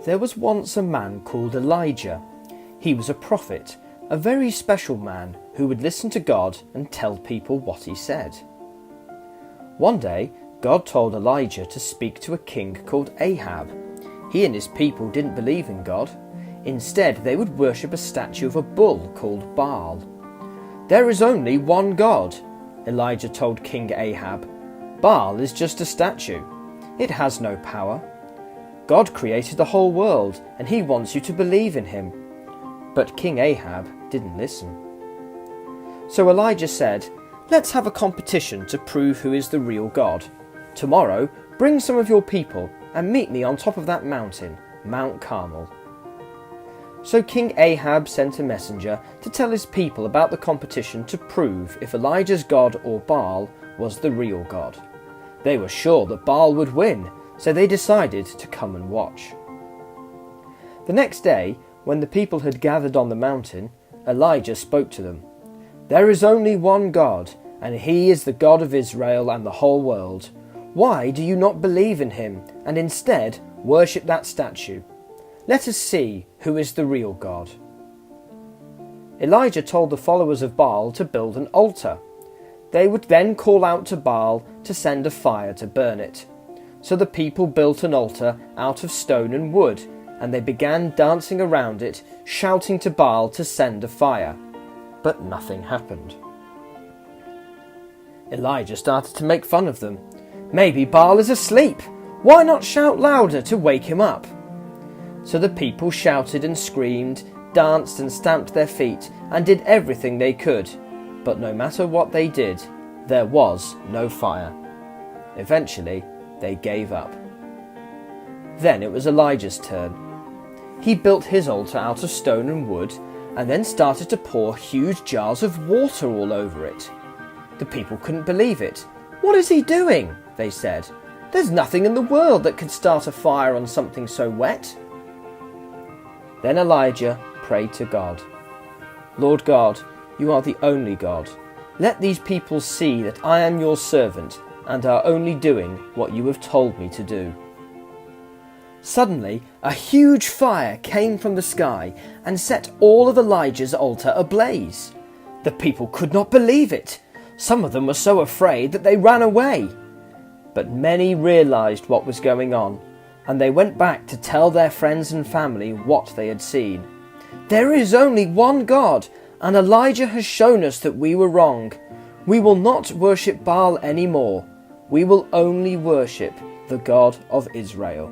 There was once a man called Elijah. He was a prophet, a very special man who would listen to God and tell people what he said. One day, God told Elijah to speak to a king called Ahab. He and his people didn't believe in God. Instead, they would worship a statue of a bull called Baal. "There is only one God," Elijah told King Ahab. "Baal is just a statue. It has no power. God created the whole world, and he wants you to believe in him." But King Ahab didn't listen. So Elijah said, "Let's have a competition to prove who is the real God. Tomorrow, bring some of your people and meet me on top of that mountain, Mount Carmel." So King Ahab sent a messenger to tell his people about the competition to prove if Elijah's God or Baal was the real God. They were sure that Baal would win, so they decided to come and watch. The next day, when the people had gathered on the mountain, Elijah spoke to them. "There is only one God, and he is the God of Israel and the whole world. Why do you not believe in him, and instead worship that statue? Let us see who is the real God." Elijah told the followers of Baal to build an altar. They would then call out to Baal to send a fire to burn it. So the people built an altar out of stone and wood, and they began dancing around it, shouting to Baal to send a fire. But nothing happened. Elijah started to make fun of them. "Maybe Baal is asleep. Why not shout louder to wake him up?" So the people shouted and screamed, danced and stamped their feet, and did everything they could. But no matter what they did, there was no fire. Eventually, they gave up. Then it was Elijah's turn. He built his altar out of stone and wood, and then started to pour huge jars of water all over it. The people couldn't believe it. "What is he doing?" they said. "There's nothing in the world that could start a fire on something so wet." Then Elijah prayed to God. "Lord God, you are the only God. Let these people see that I am your servant and are only doing what you have told me to do." Suddenly, a huge fire came from the sky and set all of Elijah's altar ablaze. The people could not believe it. Some of them were so afraid that they ran away. But many realized what was going on, and they went back to tell their friends and family what they had seen. "There is only one God, and Elijah has shown us that we were wrong. We will not worship Baal anymore. We will only worship the God of Israel."